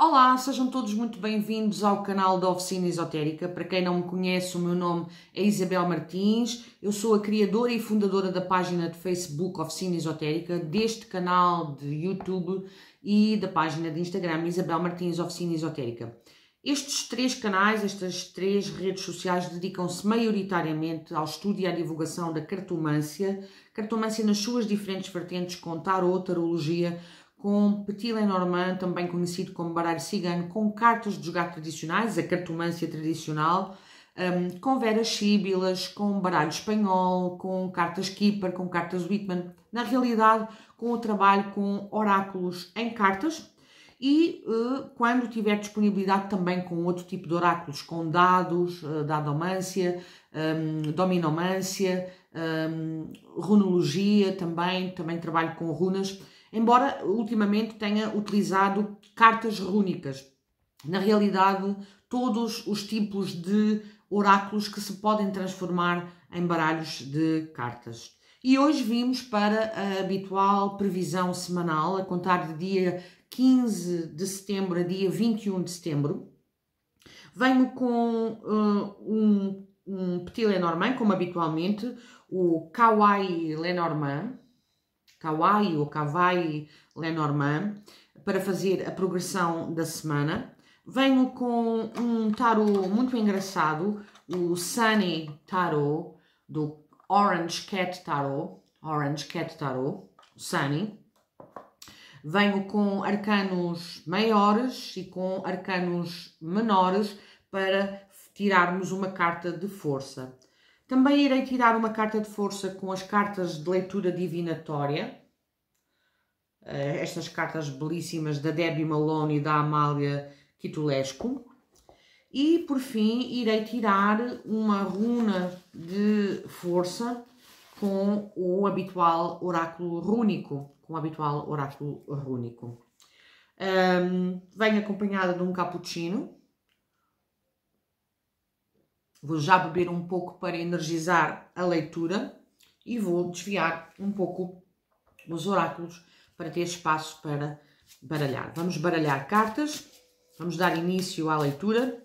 Olá, sejam todos muito bem-vindos ao canal da Oficina Esotérica. Para quem não me conhece, o meu nome é Isabel Martins. Eu sou a criadora e fundadora da página de Facebook Oficina Esotérica, deste canal de YouTube e da página de Instagram Isabel Martins Oficina Esotérica. Estes três canais, estas três redes sociais, dedicam-se maioritariamente ao estudo e à divulgação da cartomância nas suas diferentes vertentes, com tarot, tarologia, com Petit Lenormand, também conhecido como baralho cigano, com cartas de jogar tradicionais, a cartomância tradicional, com veras síbilas, com baralho espanhol, com cartas Kipper, com cartas Whitman. Na realidade, com o trabalho com oráculos em cartas e, quando tiver disponibilidade, também com outro tipo de oráculos, com dados, dadomância, dominomância, runologia, também trabalho com runas. Embora ultimamente tenha utilizado cartas rúnicas. Na realidade, todos os tipos de oráculos que se podem transformar em baralhos de cartas. E hoje vimos para a habitual previsão semanal, a contar de dia 15 de setembro a dia 21 de setembro. Venho com um Petit Lenormand, como habitualmente, o Kawaii Lenormand, Kawaii ou Kawaii Lenormand, para fazer a progressão da semana. Venho com um tarot muito engraçado, o Sunny Tarot, do Orange Cat Tarot, Sunny. Venho com arcanos maiores e com arcanos menores para tirarmos uma carta de força. Também irei tirar uma carta de força com as cartas de leitura divinatória. Estas cartas belíssimas da Debbie Malone e da Amália Kitulescu. E, por fim, irei tirar uma runa de força com o habitual oráculo rúnico. Venho acompanhada de um cappuccino. Vou já beber um pouco para energizar a leitura e vou desviar um pouco os oráculos para ter espaço para baralhar. Vamos baralhar cartas, vamos dar início à leitura.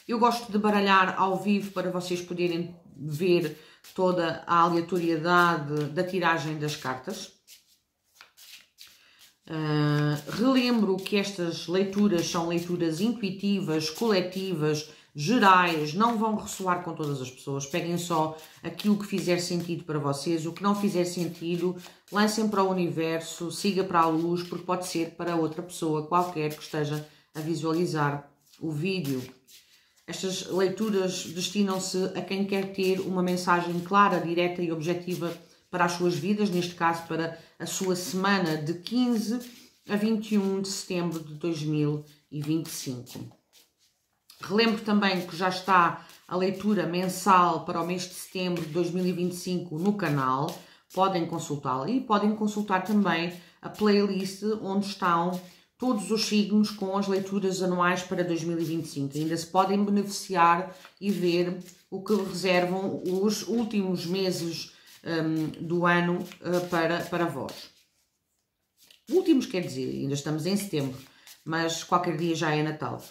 Eu gosto de baralhar ao vivo para vocês poderem ver toda a aleatoriedade da tiragem das cartas. Relembro que estas leituras são leituras intuitivas, coletivas, gerais, não vão ressoar com todas as pessoas. Peguem só aquilo que fizer sentido para vocês, o que não fizer sentido, lancem para o universo, siga para a luz, porque pode ser para outra pessoa qualquer que esteja a visualizar o vídeo. Estas leituras destinam-se a quem quer ter uma mensagem clara, direta e objetiva para as suas vidas, neste caso para a sua semana de 15 a 21 de setembro de 2025. Relembro também que já está a leitura mensal para o mês de setembro de 2025 no canal. Podem consultá-la e podem consultar também a playlist onde estão todos os signos com as leituras anuais para 2025. Ainda se podem beneficiar e ver o que reservam os últimos meses do ano para vós. Últimos quer dizer, ainda estamos em setembro, mas qualquer dia já é Natal.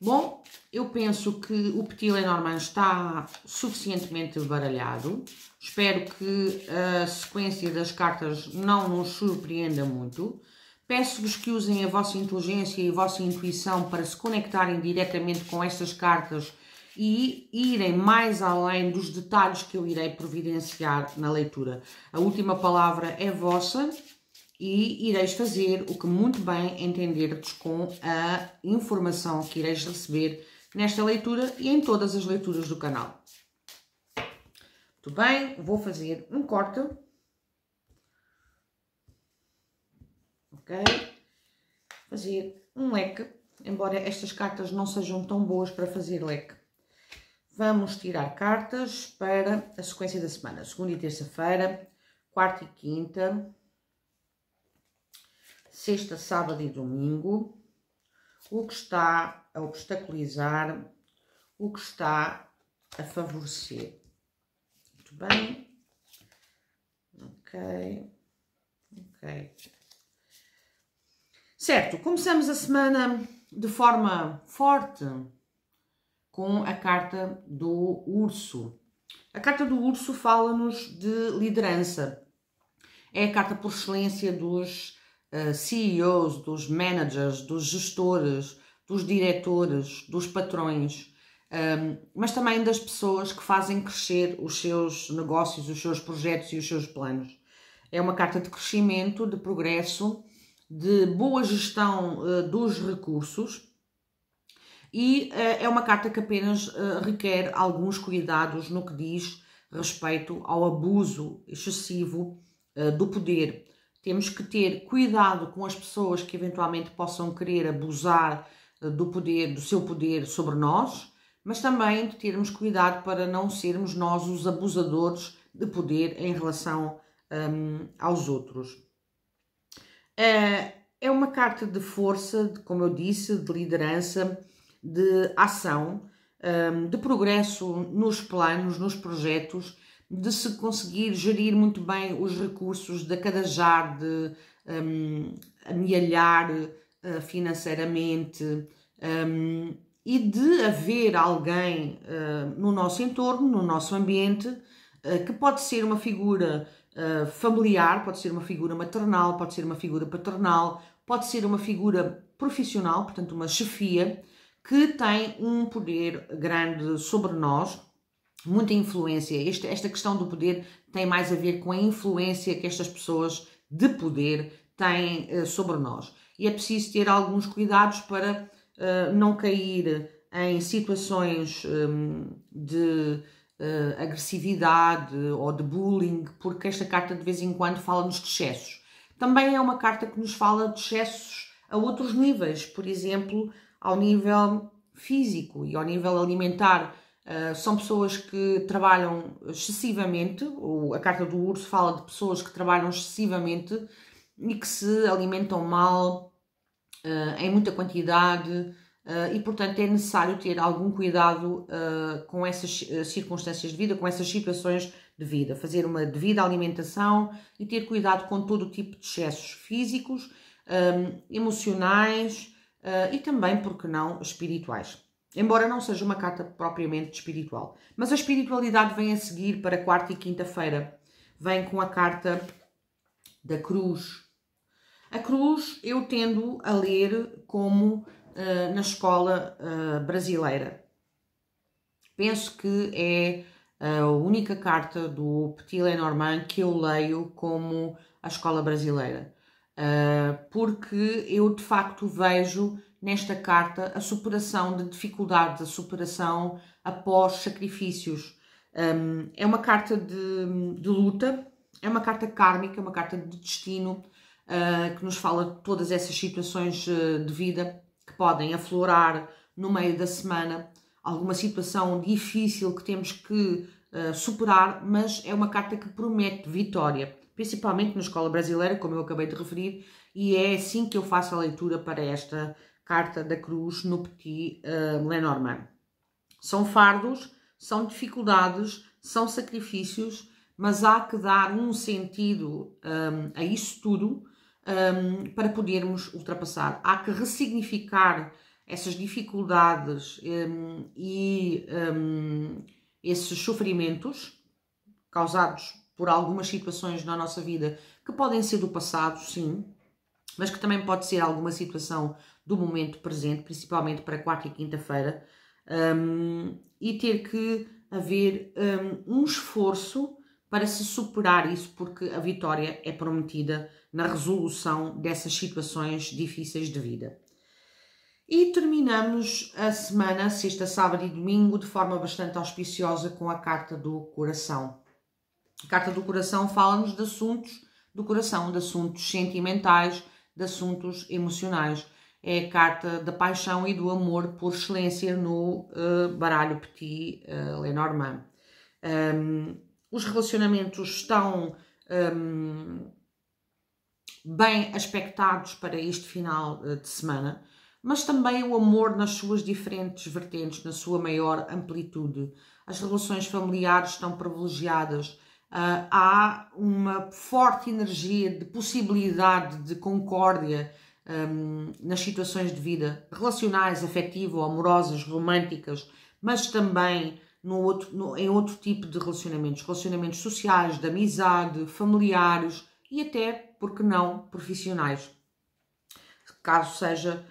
Bom, eu penso que o Petit Lenormand está suficientemente baralhado. Espero que a sequência das cartas não nos surpreenda muito. Peço-vos que usem a vossa inteligência e a vossa intuição para se conectarem diretamente com estas cartas e irem mais além dos detalhes que eu irei providenciar na leitura. A última palavra é vossa. E ireis fazer o que muito bem entenderdes com a informação que ireis receber nesta leitura e em todas as leituras do canal. Muito bem, vou fazer um corte. Ok? Fazer um leque, embora estas cartas não sejam tão boas para fazer leque. Vamos tirar cartas para a sequência da semana. Segunda e terça-feira, quarta e quinta, sexta, sábado e domingo, o que está a obstaculizar, o que está a favorecer. Muito bem. Ok. Certo, começamos a semana de forma forte com a carta do urso. A carta do urso fala-nos de liderança. É a carta por excelência dos CEOs, dos managers, dos gestores, dos diretores, dos patrões, mas também das pessoas que fazem crescer os seus negócios, os seus projetos e os seus planos. É uma carta de crescimento, de progresso, de boa gestão dos recursos e é uma carta que apenas requer alguns cuidados no que diz respeito ao abuso excessivo do poder. Temos que ter cuidado com as pessoas que eventualmente possam querer abusar do poder, do seu poder sobre nós, mas também de termos cuidado para não sermos nós os abusadores de poder em relação aos outros. É uma carta de força, como eu disse, de liderança, de ação, de progresso nos planos, nos projetos, de se conseguir gerir muito bem os recursos, de acadejar, de amealhar financeiramente e de haver alguém no nosso entorno, no nosso ambiente, que pode ser uma figura familiar, pode ser uma figura maternal, pode ser uma figura paternal, pode ser uma figura profissional, portanto uma chefia, que tem um poder grande sobre nós, muita influência. Esta questão do poder tem mais a ver com a influência que estas pessoas de poder têm sobre nós. E é preciso ter alguns cuidados para não cair em situações de agressividade ou de bullying, porque esta carta de vez em quando fala-nos de excessos. Também é uma carta que nos fala de excessos a outros níveis, por exemplo, ao nível físico e ao nível alimentar. São pessoas que trabalham excessivamente, a carta do urso fala de pessoas que trabalham excessivamente e que se alimentam mal, em muita quantidade, e portanto é necessário ter algum cuidado com essas circunstâncias de vida, com essas situações de vida, fazer uma devida alimentação e ter cuidado com todo o tipo de excessos físicos, emocionais e também, por que não, espirituais. Embora não seja uma carta propriamente espiritual. Mas a espiritualidade vem a seguir para quarta e quinta-feira. Vem com a carta da cruz. A cruz eu tendo a ler como na escola brasileira. Penso que é a única carta do Petit Lenormand que eu leio como a escola brasileira. Porque eu de facto vejo nesta carta a superação de dificuldades, a superação após sacrifícios. É uma carta de luta, é uma carta kármica, uma carta de destino, que nos fala de todas essas situações de vida que podem aflorar no meio da semana, alguma situação difícil que temos que superar, mas é uma carta que promete vitória, principalmente na escola brasileira, como eu acabei de referir, e é assim que eu faço a leitura para esta carta da cruz no Petit Lenormand. São fardos, são dificuldades, são sacrifícios, mas há que dar um sentido a isso tudo para podermos ultrapassar. Há que ressignificar essas dificuldades e esses sofrimentos causados por algumas situações na nossa vida que podem ser do passado, sim, mas que também pode ser alguma situação do momento presente, principalmente para quarta e quinta-feira, e ter que haver um esforço para se superar isso, porque a vitória é prometida na resolução dessas situações difíceis de vida. E terminamos a semana, sexta, sábado e domingo, de forma bastante auspiciosa com a carta do coração. A carta do coração fala-nos de assuntos do coração, de assuntos sentimentais, de assuntos emocionais. É a carta da paixão e do amor por excelência no baralho Petit Lenormand. Os relacionamentos estão bem aspectados para este final de semana, mas também o amor nas suas diferentes vertentes, na sua maior amplitude. As relações familiares estão privilegiadas, há uma forte energia de possibilidade de concórdia nas situações de vida relacionais, afetivo, amorosas, românticas, mas também em outro tipo de relacionamentos sociais, de amizade, familiares e até, por que não, profissionais. Caso seja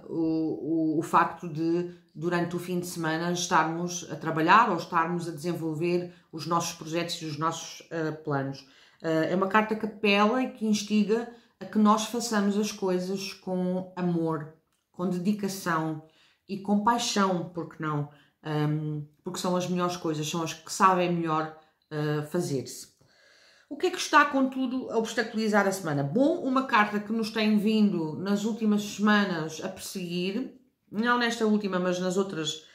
o facto de, durante o fim de semana, estarmos a trabalhar ou estarmos a desenvolver os nossos projetos e os nossos planos. É uma carta que apela e que instiga a que nós façamos as coisas com amor, com dedicação e com paixão, porque não? Porque são as melhores coisas, são as que sabem melhor fazer-se. O que é que está, contudo, a obstaculizar a semana? Bom, uma carta que nos tem vindo nas últimas semanas a perseguir, não nesta última, mas nas outras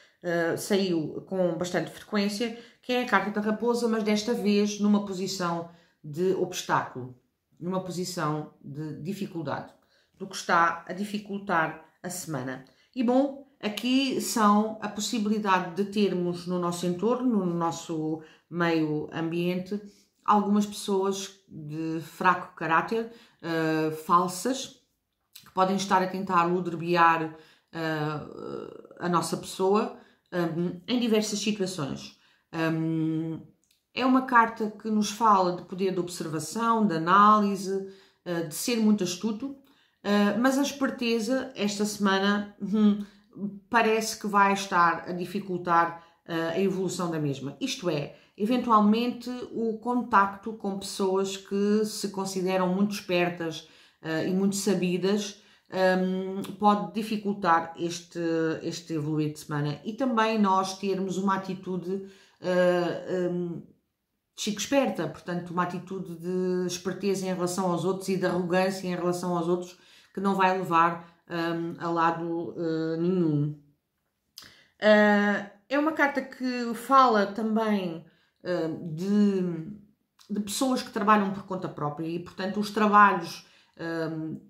saiu com bastante frequência, que é a carta da raposa, mas desta vez numa posição de obstáculo, numa posição de dificuldade, do que está a dificultar a semana. E bom, aqui são a possibilidade de termos no nosso entorno, no nosso meio ambiente, algumas pessoas de fraco caráter, falsas, que podem estar a tentar ludibriar a nossa pessoa em diversas situações. É uma carta que nos fala de poder de observação, de análise, de ser muito astuto, mas a esperteza esta semana parece que vai estar a dificultar a evolução da mesma. Isto é, eventualmente o contacto com pessoas que se consideram muito espertas e muito sabidas pode dificultar este evoluir de semana. E também nós termos uma atitude chico esperta, portanto uma atitude de esperteza em relação aos outros e de arrogância em relação aos outros que não vai levar a lado nenhum. É uma carta que fala também de pessoas que trabalham por conta própria e, portanto, os trabalhos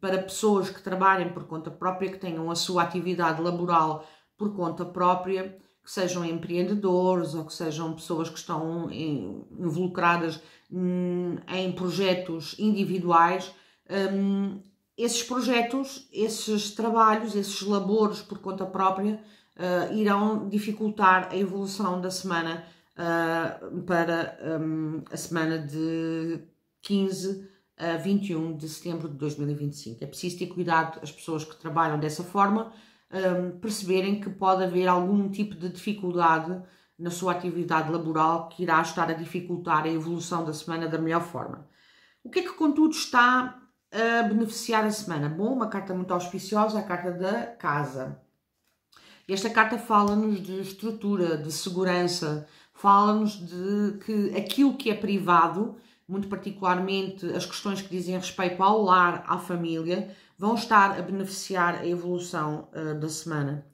para pessoas que trabalhem por conta própria, que tenham a sua atividade laboral por conta própria, que sejam empreendedores ou que sejam pessoas que estão involucradas em projetos individuais. Esses projetos, esses trabalhos, esses labores por conta própria irão dificultar a evolução da semana para a semana de 15 a 21 de setembro de 2025. É preciso ter cuidado as pessoas que trabalham dessa forma, perceberem que pode haver algum tipo de dificuldade na sua atividade laboral que irá estar a dificultar a evolução da semana da melhor forma. O que é que, contudo, está a beneficiar a semana? Bom, uma carta muito auspiciosa, a carta da casa. Esta carta fala-nos de estrutura, de segurança, fala-nos de que aquilo que é privado, muito particularmente as questões que dizem respeito ao lar, à família, vão estar a beneficiar a evolução da semana.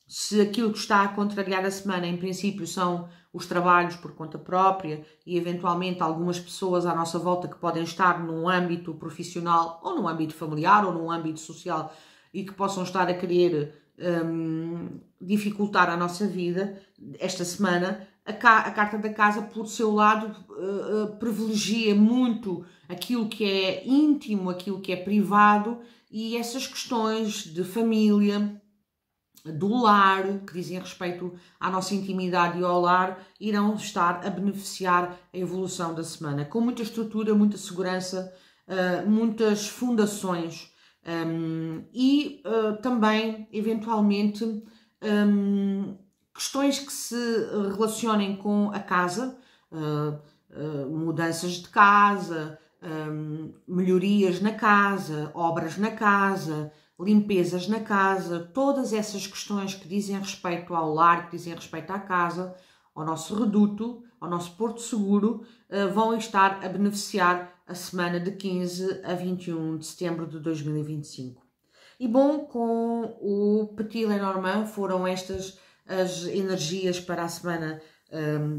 Se aquilo que está a contrariar a semana, em princípio, são os trabalhos por conta própria e, eventualmente, algumas pessoas à nossa volta que podem estar num âmbito profissional ou num âmbito familiar ou num âmbito social e que possam estar a querer dificultar a nossa vida, esta semana, a carta da casa, por seu lado, privilegia muito aquilo que é íntimo, aquilo que é privado e essas questões de família, do lar, que dizem respeito à nossa intimidade e ao lar, irão estar a beneficiar a evolução da semana, com muita estrutura, muita segurança, muitas fundações e também, eventualmente, questões que se relacionem com a casa, mudanças de casa, melhorias na casa, obras na casa, limpezas na casa, todas essas questões que dizem respeito ao lar, que dizem respeito à casa, ao nosso reduto, ao nosso porto seguro, vão estar a beneficiar a semana de 15 a 21 de setembro de 2025. E bom, com o Petit Lenormand foram estas as energias para a semana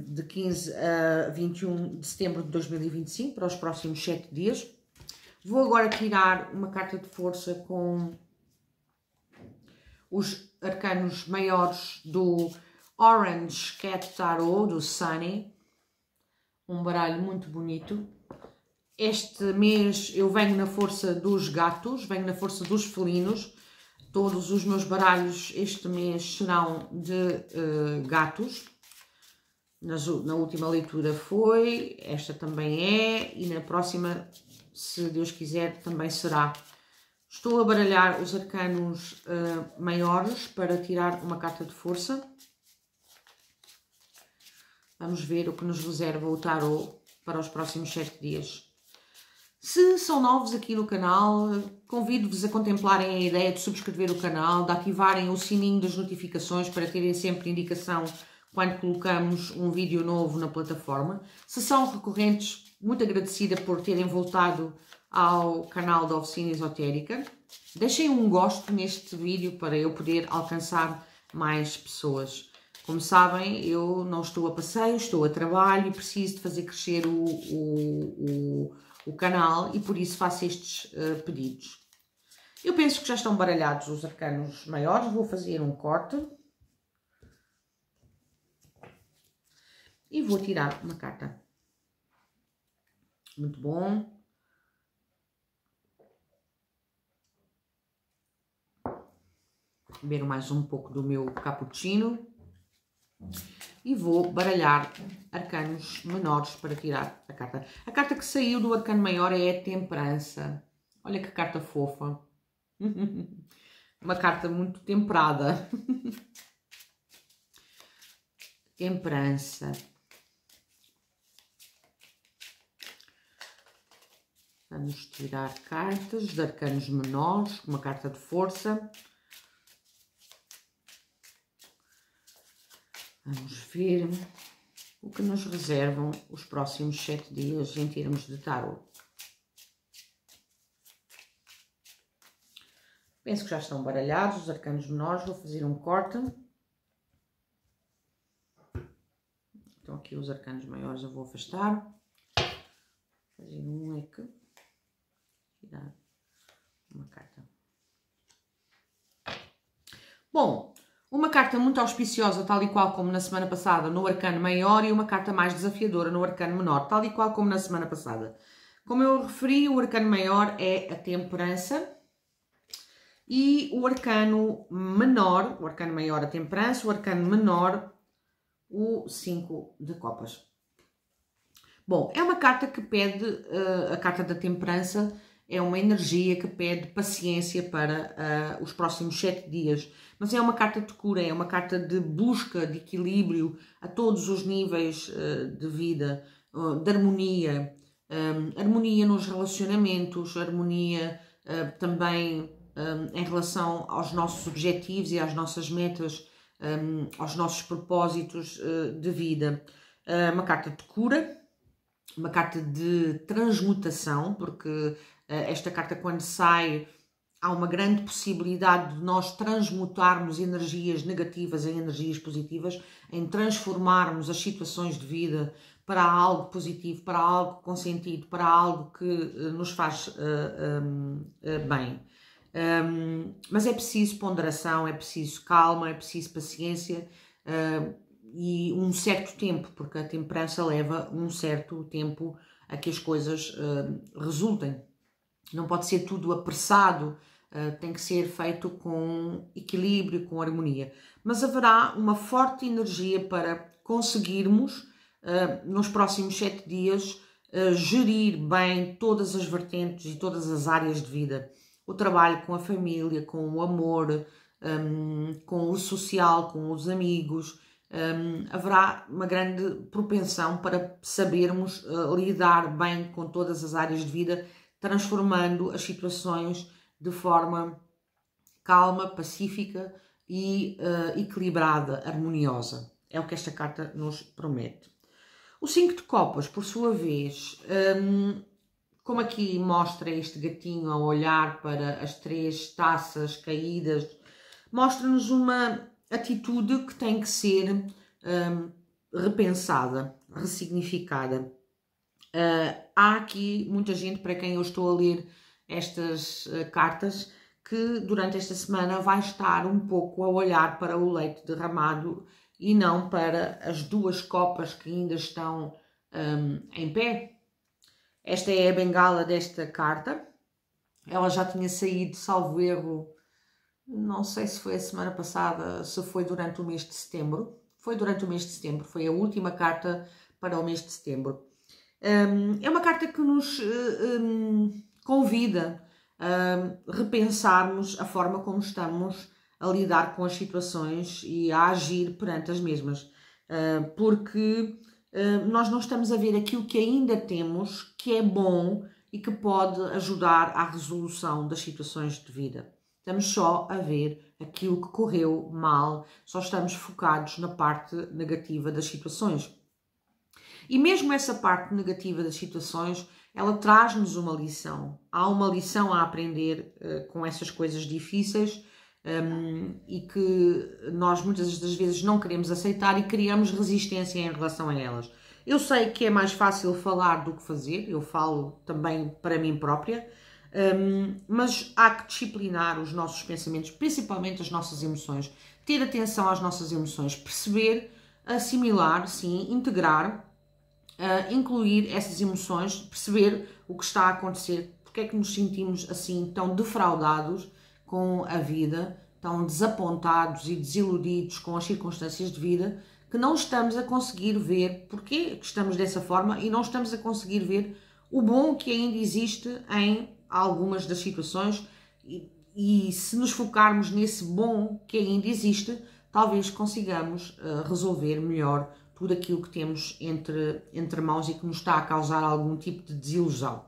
de 15 a 21 de setembro de 2025, para os próximos 7 dias. Vou agora tirar uma carta de força com os arcanos maiores do Orange Cat Tarot, do Sunny. Um baralho muito bonito. Este mês eu venho na força dos gatos, venho na força dos felinos. Todos os meus baralhos este mês serão de gatos. Na última leitura foi, esta também é, e na próxima, se Deus quiser, também será. Estou a baralhar os arcanos maiores para tirar uma carta de força. Vamos ver o que nos reserva o tarot para os próximos 7 dias. Se são novos aqui no canal, convido-vos a contemplarem a ideia de subscrever o canal, de ativarem o sininho das notificações para terem sempre indicação quando colocamos um vídeo novo na plataforma. Se são recorrentes, muito agradecida por terem voltado ao canal da Oficina Esotérica. Deixem um gosto neste vídeo para eu poder alcançar mais pessoas. Como sabem, eu não estou a passeio, estou a trabalho e preciso de fazer crescer o canal e por isso faço estes pedidos. Eu penso que já estão baralhados os arcanos maiores, vou fazer um corte. E vou tirar uma carta. Muito bom. Beber mais um pouco do meu cappuccino. E vou baralhar arcanos menores para tirar a carta. A carta que saiu do arcano maior é a Temperança. Olha que carta fofa. Uma carta muito temperada. Temperança. Vamos tirar cartas de arcanos menores, uma carta de força. Vamos ver o que nos reservam os próximos 7 dias em termos de tarot. Penso que já estão baralhados os arcanos menores, vou fazer um corte. Então aqui os arcanos maiores eu vou afastar. Fazer um leque. Tirar uma carta. Bom, uma carta muito auspiciosa, tal e qual como na semana passada, no arcano maior, e uma carta mais desafiadora no arcano menor, tal e qual como na semana passada. Como eu referi, o arcano maior é a Temperança e o arcano menor, o arcano maior a Temperança, o arcano menor, o 5 de Copas. Bom, é uma carta que pede, a carta da Temperança, é uma energia que pede paciência para os próximos 7 dias. Mas é uma carta de cura, é uma carta de busca de equilíbrio a todos os níveis de vida, de harmonia. Harmonia nos relacionamentos, harmonia também em relação aos nossos objetivos e às nossas metas, aos nossos propósitos de vida. Uma carta de cura, uma carta de transmutação, porque esta carta, quando sai, há uma grande possibilidade de nós transmutarmos energias negativas em energias positivas, em transformarmos as situações de vida para algo positivo, para algo com sentido, para algo que nos faz bem. Mas é preciso ponderação, é preciso calma, é preciso paciência e um certo tempo, porque a temperança leva um certo tempo a que as coisas resultem. Não pode ser tudo apressado, tem que ser feito com equilíbrio, com harmonia. Mas haverá uma forte energia para conseguirmos, nos próximos 7 dias, gerir bem todas as vertentes e todas as áreas de vida. O trabalho com a família, com o amor, com o social, com os amigos. Haverá uma grande propensão para sabermos lidar bem com todas as áreas de vida, transformando as situações de forma calma, pacífica e equilibrada, harmoniosa. É o que esta carta nos promete. O 5 de Copas, por sua vez, como aqui mostra este gatinho a olhar para as 3 taças caídas, mostra-nos uma atitude que tem que ser repensada, ressignificada. Há aqui muita gente para quem eu estou a ler estas cartas que durante esta semana vai estar um pouco a olhar para o leite derramado e não para as 2 copas que ainda estão em pé. Esta é a bengala desta carta. Ela já tinha saído, salvo erro, não sei se foi a semana passada, se foi durante o mês de setembro. Foi durante o mês de setembro, foi a última carta para o mês de setembro. É uma carta que nos convida a repensarmos a forma como estamos a lidar com as situações e a agir perante as mesmas. Porque nós não estamos a ver aquilo que ainda temos, que é bom e que pode ajudar à resolução das situações de vida. Estamos só a ver aquilo que correu mal, só estamos focados na parte negativa das situações. E mesmo essa parte negativa das situações, ela traz-nos uma lição. Há uma lição a aprender com essas coisas difíceis e que nós muitas das vezes não queremos aceitar e criamos resistência em relação a elas. Eu sei que é mais fácil falar do que fazer, eu falo também para mim própria, mas há que disciplinar os nossos pensamentos, principalmente as nossas emoções, ter atenção às nossas emoções, perceber, assimilar, sim, integrar, incluir essas emoções, perceber o que está a acontecer, porque é que nos sentimos assim tão defraudados com a vida, tão desapontados e desiludidos com as circunstâncias de vida, que não estamos a conseguir ver porque que estamos dessa forma e não estamos a conseguir ver o bom que ainda existe em algumas das situações e se nos focarmos nesse bom que ainda existe, talvez consigamos resolver melhor tudo aquilo que temos entre mãos e que nos está a causar algum tipo de desilusão.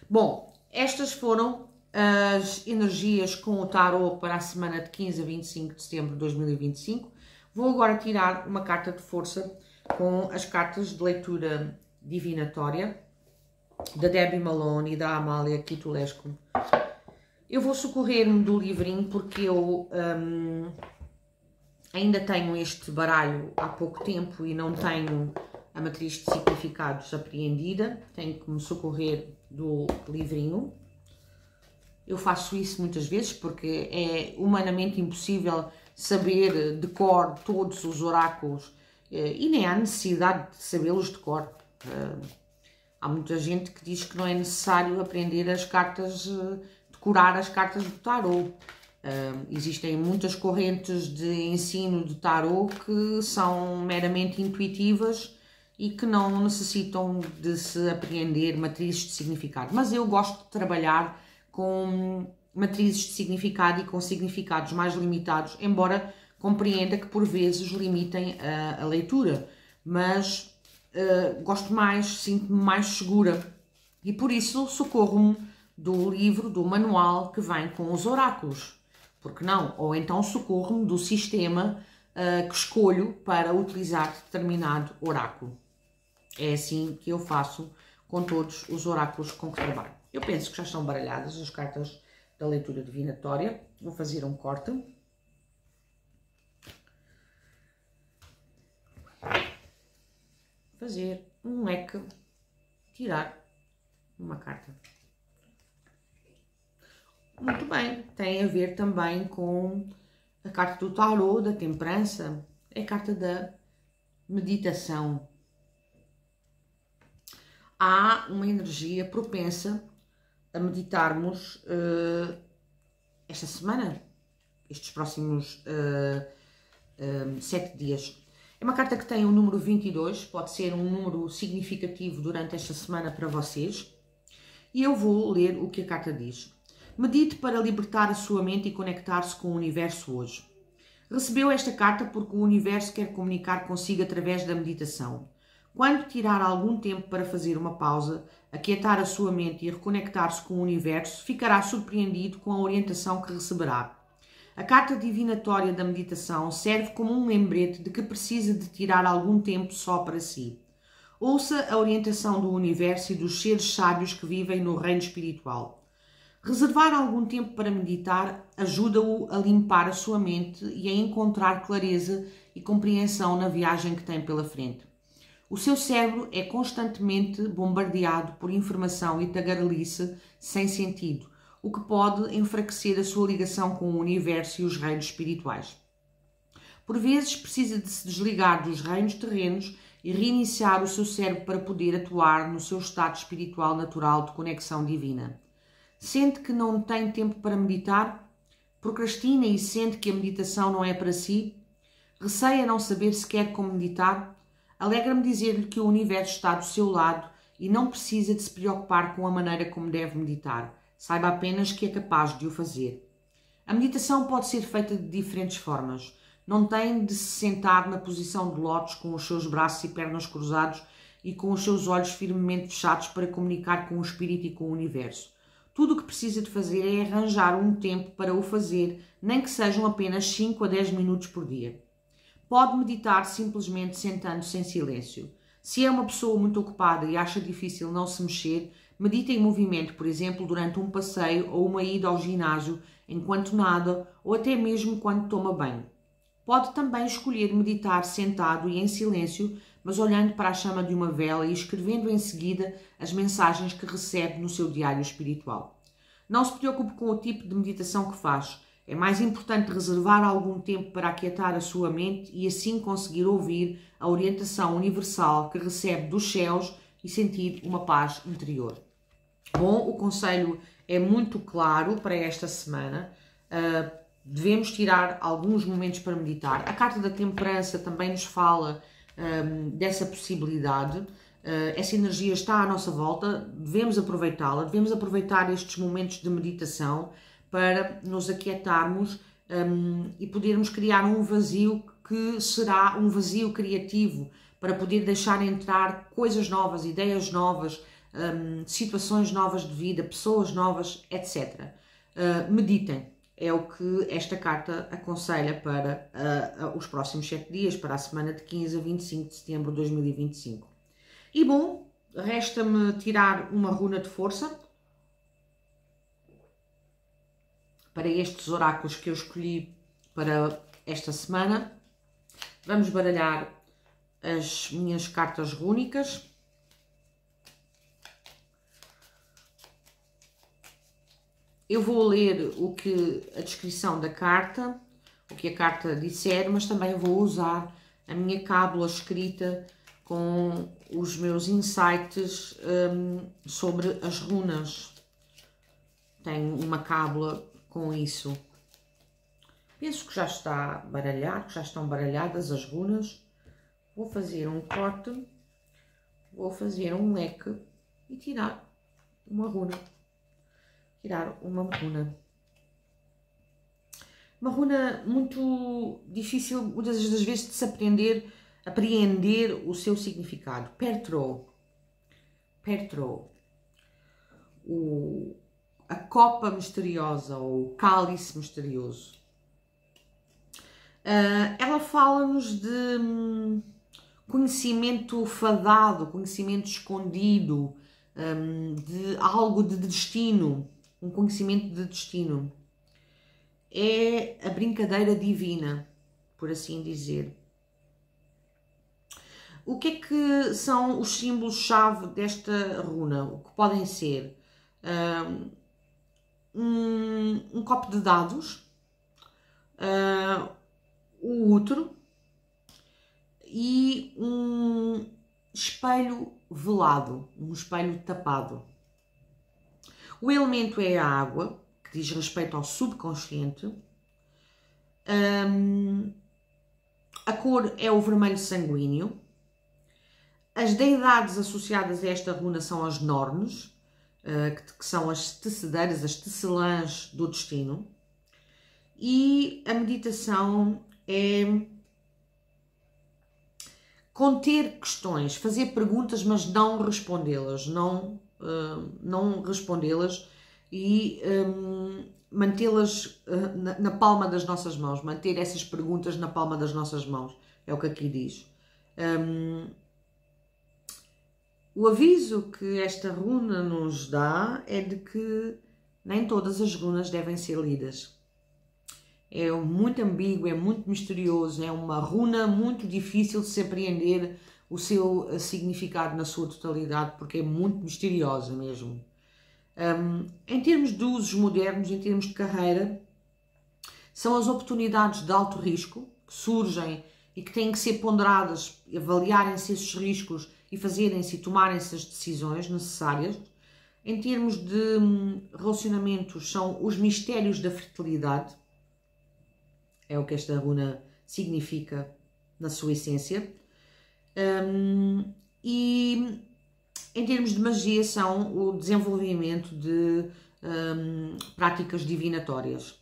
Bom, estas foram as energias com o tarot para a semana de 15 a 25 de setembro de 2025. Vou agora tirar uma carta de força com as cartas de leitura divinatória da Debbie Malone e da Amália Kitulescu. Eu vou socorrer-me do livrinho porque eu ainda tenho este baralho há pouco tempo e não tenho a matriz de significados apreendida. Tenho que me socorrer do livrinho. Eu faço isso muitas vezes porque é humanamente impossível saber de cor todos os oráculos e nem há necessidade de sabê-los de cor. Há muita gente que diz que não é necessário aprender as cartas, decorar as cartas do tarot. Existem muitas correntes de ensino de tarot que são meramente intuitivas e que não necessitam de se apreender matrizes de significado. Mas eu gosto de trabalhar com matrizes de significado e com significados mais limitados, embora compreenda que por vezes limitem a leitura, mas gosto mais, sinto-me mais segura e por isso socorro-me do livro, do manual que vem com os oráculos, porque não? Ou então socorro-me do sistema que escolho para utilizar determinado oráculo. É assim que eu faço com todos os oráculos com que trabalho. Eu penso que já estão baralhadas as cartas da leitura divinatória. Vou fazer um corte. Fazer um leque, tirar uma carta. Muito bem, tem a ver também com a carta do tarot, da temperança, é a carta da meditação. Há uma energia propensa a meditarmos esta semana, estes próximos 7 dias. É uma carta que tem o número 22, pode ser um número significativo durante esta semana para vocês. E eu vou ler o que a carta diz. Medite para libertar a sua mente e conectar-se com o universo hoje. Recebeu esta carta porque o universo quer comunicar consigo através da meditação. Quando tirar algum tempo para fazer uma pausa, aquietar a sua mente e reconectar-se com o universo, ficará surpreendido com a orientação que receberá. A carta divinatória da meditação serve como um lembrete de que precisa de tirar algum tempo só para si. Ouça a orientação do universo e dos seres sábios que vivem no reino espiritual. Reservar algum tempo para meditar ajuda-o a limpar a sua mente e a encontrar clareza e compreensão na viagem que tem pela frente. O seu cérebro é constantemente bombardeado por informação e tagarelice sem sentido, o que pode enfraquecer a sua ligação com o universo e os reinos espirituais. Por vezes precisa de se desligar dos reinos terrenos e reiniciar o seu cérebro para poder atuar no seu estado espiritual natural de conexão divina. Sente que não tem tempo para meditar? Procrastina e sente que a meditação não é para si? Receia não saber sequer como meditar? Alegra-me dizer-lhe que o universo está do seu lado e não precisa de se preocupar com a maneira como deve meditar. Saiba apenas que é capaz de o fazer. A meditação pode ser feita de diferentes formas. Não tem de se sentar na posição de lótus com os seus braços e pernas cruzados e com os seus olhos firmemente fechados para comunicar com o espírito e com o universo. Tudo o que precisa de fazer é arranjar um tempo para o fazer, nem que sejam apenas 5 a 10 minutos por dia. Pode meditar simplesmente sentando-se em silêncio. Se é uma pessoa muito ocupada e acha difícil não se mexer, medite em movimento, por exemplo, durante um passeio ou uma ida ao ginásio, enquanto nada ou até mesmo quando toma banho. Pode também escolher meditar sentado e em silêncio, mas olhando para a chama de uma vela e escrevendo em seguida as mensagens que recebe no seu diário espiritual. Não se preocupe com o tipo de meditação que faz. É mais importante reservar algum tempo para aquietar a sua mente e assim conseguir ouvir a orientação universal que recebe dos céus e sentir uma paz interior. Bom, o conselho é muito claro para esta semana. Devemos tirar alguns momentos para meditar. A carta da temperança também nos fala dessa possibilidade. Essa energia está à nossa volta, devemos aproveitá-la, devemos aproveitar estes momentos de meditação para nos aquietarmos e podermos criar um vazio que será um vazio criativo, para poder deixar entrar coisas novas, ideias novas, situações novas de vida, pessoas novas, etc. Meditem. É o que esta carta aconselha para os próximos 7 dias, para a semana de 15 a 25 de setembro de 2025. E bom, resta-me tirar uma runa de força para estes oráculos que eu escolhi para esta semana. Vamos baralhar as minhas cartas rúnicas. Eu vou ler a descrição da carta, o que a carta disser, mas também vou usar a minha cábula escrita com os meus insights sobre as runas. Tenho uma cábula com isso. Penso que já está baralhado, que já estão baralhadas as runas. Vou fazer um corte, vou fazer um leque e tirar uma runa. Tirar uma runa. Uma runa muito difícil, muitas das vezes, de se apreender o seu significado. Pertrou. Pertrou. A copa misteriosa, ou o cálice misterioso. Ela fala-nos de conhecimento fadado, conhecimento escondido, de algo de destino, um conhecimento de destino. É a brincadeira divina, por assim dizer. O que é que são os símbolos-chave desta runa? O que podem ser? Um copo de dados, o útero e um espelho velado, um espelho tapado. O elemento é a água, que diz respeito ao subconsciente. A cor é o vermelho sanguíneo. As deidades associadas a esta runa são as Nornes, que são as tecedeiras, as tecelãs do destino. E a meditação é conter questões, fazer perguntas, mas não respondê-las, não respondê-las e mantê-las na palma das nossas mãos, manter essas perguntas na palma das nossas mãos, é o que aqui diz. O aviso que esta runa nos dá é de que nem todas as runas devem ser lidas. É muito ambíguo, é muito misterioso, é uma runa muito difícil de se apreender o seu significado na sua totalidade, porque é muito misteriosa mesmo. Em termos de usos modernos, em termos de carreira, são as oportunidades de alto risco que surgem e que têm que ser ponderadas, avaliarem-se esses riscos e fazerem-se e tomarem-se as decisões necessárias. Em termos de relacionamentos, são os mistérios da fertilidade, é o que esta runa significa na sua essência. E em termos de magia, são o desenvolvimento de práticas divinatórias.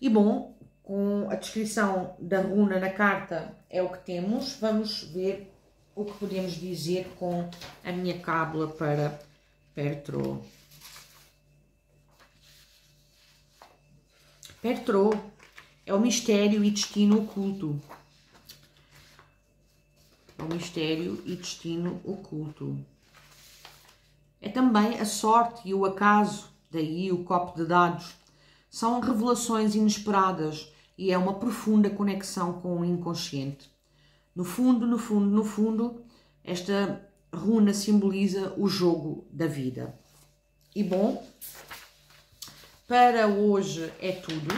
E bom, com a descrição da runa na carta é o que temos. Vamos ver o que podemos dizer com a minha cábula para Pertrô. Pertrô é o mistério e destino oculto. É o mistério e destino oculto. É também a sorte e o acaso, daí o copo de dados. São revelações inesperadas e é uma profunda conexão com o inconsciente. No fundo, esta runa simboliza o jogo da vida. E bom, para hoje é tudo.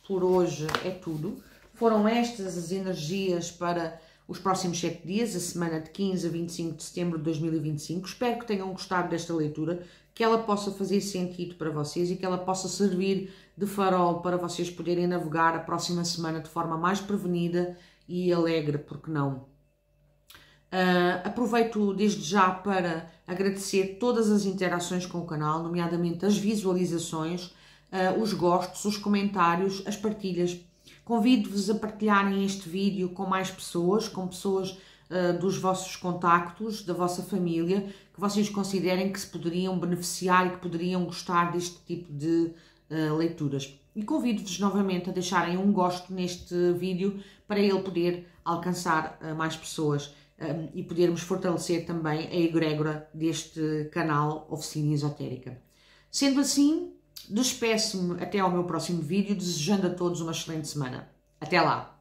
Por hoje é tudo. Foram estas as energias para os próximos 7 dias, a semana de 15 a 25 de setembro de 2025. Espero que tenham gostado desta leitura, que ela possa fazer sentido para vocês e que ela possa servir de farol para vocês poderem navegar a próxima semana de forma mais prevenida e alegre, porque não? Aproveito desde já para agradecer todas as interações com o canal, nomeadamente as visualizações, os gostos, os comentários, as partilhas. Convido-vos a partilharem este vídeo com mais pessoas, com pessoas dos vossos contactos, da vossa família, que vocês considerem que se poderiam beneficiar e que poderiam gostar deste tipo de leituras. E convido-vos novamente a deixarem um gosto neste vídeo para ele poder alcançar mais pessoas e podermos fortalecer também a egrégora deste canal Oficina Esotérica. Sendo assim, despeço-me até ao meu próximo vídeo, desejando a todos uma excelente semana. Até lá!